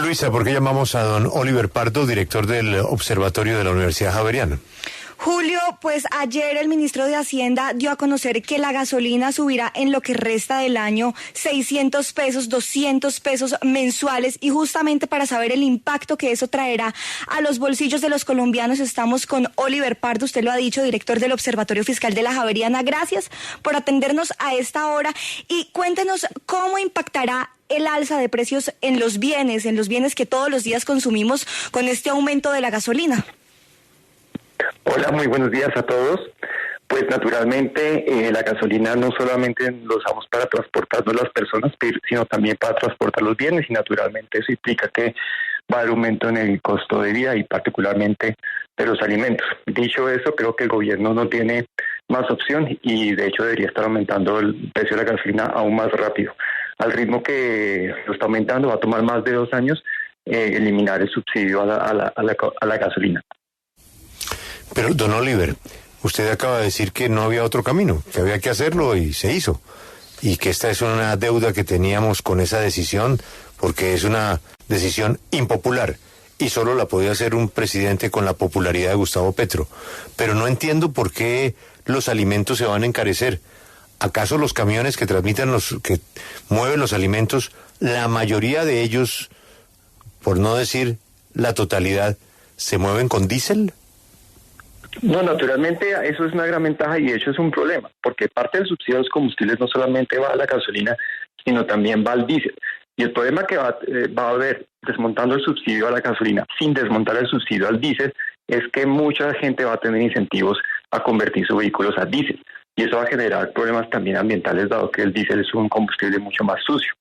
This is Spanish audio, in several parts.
Luisa, ¿por qué llamamos a don Oliver Pardo, director del Observatorio de la Universidad Javeriana? Julio, pues ayer el ministro de Hacienda dio a conocer que la gasolina subirá en lo que resta del año 600 pesos, 200 pesos mensuales, y justamente para saber el impacto que eso traerá a los bolsillos de los colombianos estamos con Oliver Pardo, usted lo ha dicho, director del Observatorio Fiscal de la Javeriana. Gracias por atendernos a esta hora y cuéntenos cómo impactará el alza de precios en los bienes que todos los días consumimos con este aumento de la gasolina. Hola, muy buenos días a todos. Pues naturalmente la gasolina no solamente lo usamos para transportarnos las personas, sino también para transportar los bienes, y naturalmente eso implica que va a haber aumento en el costo de vida y particularmente de los alimentos. Dicho eso, creo que el gobierno no tiene más opción y de hecho debería estar aumentando el precio de la gasolina aún más rápido. Al ritmo que lo está aumentando, va a tomar más de 2 años eliminar el subsidio a la gasolina. Pero, don Oliver, usted acaba de decir que no había otro camino, que había que hacerlo y se hizo. Y que esta es una deuda que teníamos con esa decisión, porque es una decisión impopular y solo la podía hacer un presidente con la popularidad de Gustavo Petro. Pero no entiendo por qué los alimentos se van a encarecer. ¿Acaso los camiones que que mueven los alimentos, la mayoría de ellos, por no decir la totalidad, se mueven con diésel? No, naturalmente eso es una gran ventaja y de hecho es un problema, porque parte del subsidio de los combustibles no solamente va a la gasolina, sino también va al diésel. Y el problema que va a haber desmontando el subsidio a la gasolina sin desmontar el subsidio al diésel es que mucha gente va a tener incentivos a convertir sus vehículos a diésel. Y eso va a generar problemas también ambientales, dado que el diésel es un combustible mucho más sucio.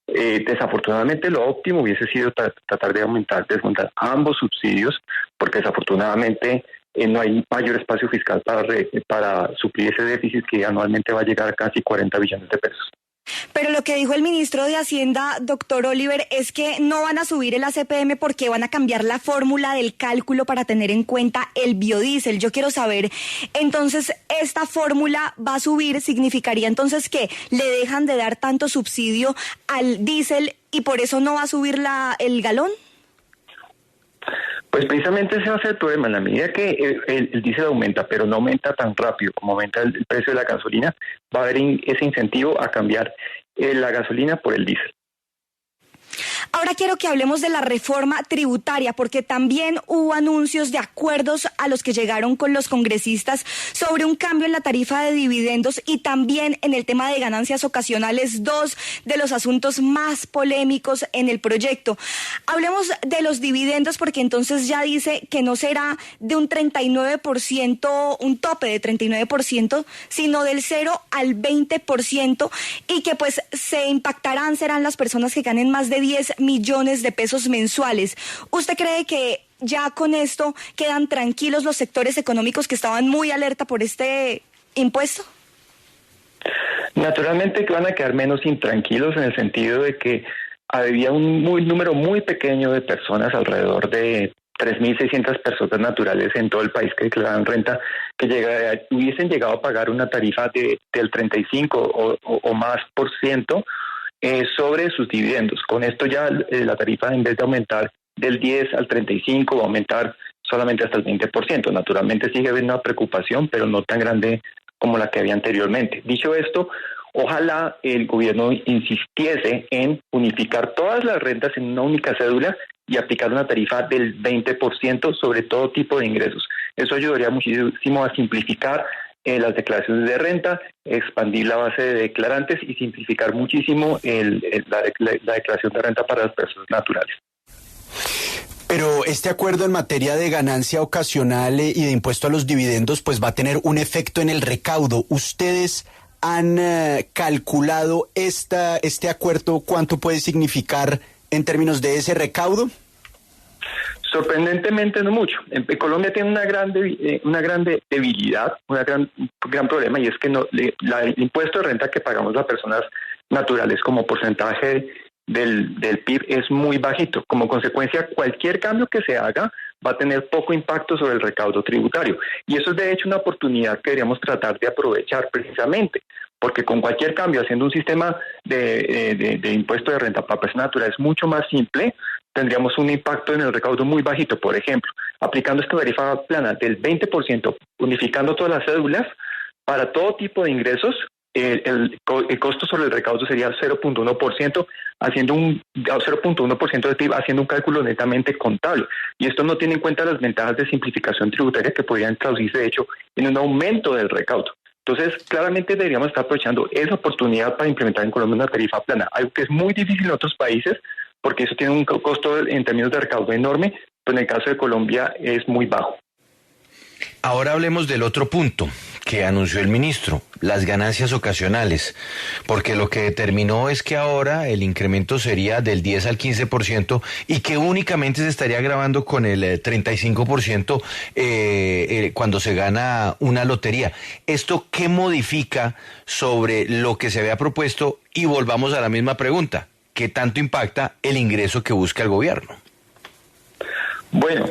Desafortunadamente lo óptimo hubiese sido tratar de desmontar ambos subsidios, porque desafortunadamente no hay mayor espacio fiscal para suplir ese déficit que anualmente va a llegar a casi 40 billones de pesos. Pero lo que dijo el ministro de Hacienda, doctor Oliver, es que no van a subir el ACPM porque van a cambiar la fórmula del cálculo para tener en cuenta el biodiesel. Yo quiero saber, entonces, ¿esta fórmula va a subir? ¿Significaría entonces que le dejan de dar tanto subsidio al diésel y por eso no va a subir el galón? Pues precisamente ese va a ser el problema. En la medida que el diésel aumenta, pero no aumenta tan rápido como aumenta el precio de la gasolina, va a haber ese incentivo a cambiar la gasolina por el diésel. Ahora quiero que hablemos de la reforma tributaria, porque también hubo anuncios de acuerdos a los que llegaron con los congresistas sobre un cambio en la tarifa de dividendos y también en el tema de ganancias ocasionales, 2 de los asuntos más polémicos en el proyecto. Hablemos de los dividendos, porque entonces ya dice que no será de un 39%, un tope de 39%, sino del 0 al 20%, y que pues serán las personas que ganen más de 10 millones de pesos mensuales. ¿Usted cree que ya con esto quedan tranquilos los sectores económicos que estaban muy alerta por este impuesto? Naturalmente que van a quedar menos intranquilos en el sentido de que había un número muy pequeño de personas, alrededor de 3.600 personas naturales en todo el país que declaraban renta, que hubiesen llegado a pagar una tarifa del 35 o más por ciento sobre sus dividendos. Con esto ya la tarifa, en vez de aumentar del 10 al 35, va a aumentar solamente hasta el 20%. Naturalmente sigue habiendo una preocupación, pero no tan grande como la que había anteriormente. Dicho esto, ojalá el gobierno insistiese en unificar todas las rentas en una única cédula y aplicar una tarifa del 20% sobre todo tipo de ingresos. Eso ayudaría muchísimo a simplificar las declaraciones de renta, expandir la base de declarantes y simplificar muchísimo la declaración de renta para las personas naturales. Pero este acuerdo en materia de ganancia ocasional y de impuesto a los dividendos pues va a tener un efecto en el recaudo. ¿Ustedes han calculado este acuerdo cuánto puede significar en términos de ese recaudo? Sorprendentemente no mucho. Colombia tiene una gran debilidad, un gran problema, y es que el impuesto de renta que pagamos las personas naturales como porcentaje del PIB es muy bajito. Como consecuencia, cualquier cambio que se haga va a tener poco impacto sobre el recaudo tributario. Y eso es de hecho una oportunidad que deberíamos tratar de aprovechar precisamente, porque con cualquier cambio, haciendo un sistema de impuesto de renta para personas naturales mucho más simple, tendríamos un impacto en el recaudo muy bajito. Por ejemplo, aplicando esta tarifa plana del 20%, unificando todas las cédulas, para todo tipo de ingresos, el costo sobre el recaudo sería 0.1%, haciendo un 0.1% de PIB, haciendo un cálculo netamente contable. Y esto no tiene en cuenta las ventajas de simplificación tributaria que podrían traducirse, de hecho, en un aumento del recaudo. Entonces, claramente deberíamos estar aprovechando esa oportunidad para implementar en Colombia una tarifa plana, algo que es muy difícil en otros países, porque eso tiene un costo en términos de recaudo enorme, pero en el caso de Colombia es muy bajo. Ahora hablemos del otro punto que anunció el ministro, las ganancias ocasionales, porque lo que determinó es que ahora el incremento sería del 10 al 15% y que únicamente se estaría grabando con el 35% cuando se gana una lotería. ¿Esto qué modifica sobre lo que se había propuesto? Y volvamos a la misma pregunta, ¿qué tanto impacta el ingreso que busca el gobierno? Bueno,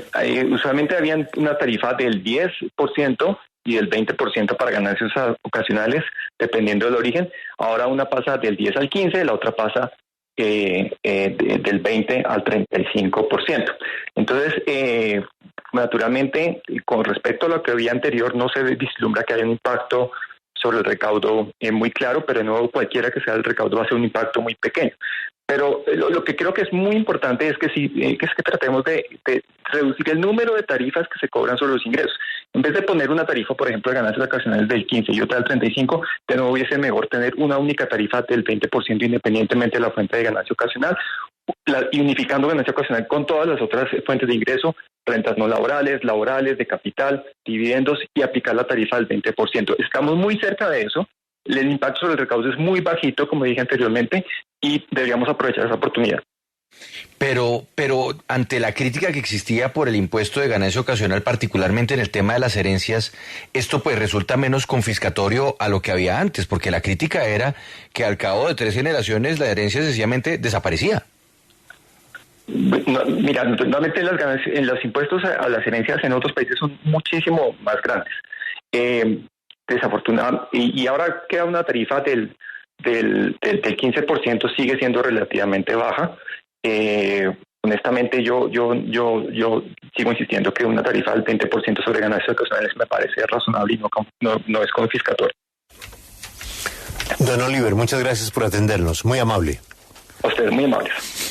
usualmente había una tarifa del 10% y del 20% para ganancias ocasionales, dependiendo del origen. Ahora una pasa del 10 al 15%, la otra pasa del 20 al 35%. Entonces, naturalmente, con respecto a lo que había anterior, no se vislumbra que haya un impacto sobre el recaudo muy claro, pero de nuevo, cualquiera que sea el recaudo va a ser un impacto muy pequeño. Pero lo que creo que es muy importante es que tratemos de reducir el número de tarifas que se cobran sobre los ingresos. En vez de poner una tarifa, por ejemplo, de ganancias ocasionales del 15 y otra del 35, de nuevo hubiese mejor tener una única tarifa del 20% independientemente de la fuente de ganancia ocasional, y unificando ganancia ocasional con todas las otras fuentes de ingreso, rentas no laborales, de capital, dividendos, y aplicar la tarifa del 20%. Estamos muy cerca de eso. El impacto sobre el recaudo es muy bajito, como dije anteriormente, y deberíamos aprovechar esa oportunidad. Pero ante la crítica que existía por el impuesto de ganancia ocasional, particularmente en el tema de las herencias, esto pues resulta menos confiscatorio a lo que había antes, porque la crítica era que al cabo de 3 generaciones la herencia sencillamente desaparecía. No, mira, normalmente en los impuestos a las herencias en otros países son muchísimo más grandes. Desafortunadamente, y ahora queda una tarifa del 15%, sigue siendo relativamente baja. Honestamente, yo sigo insistiendo que una tarifa del 20% sobre ganancias ocasionales me parece razonable y no es confiscatorio. Don Oliver, muchas gracias por atendernos, muy amable. A ustedes, muy amables.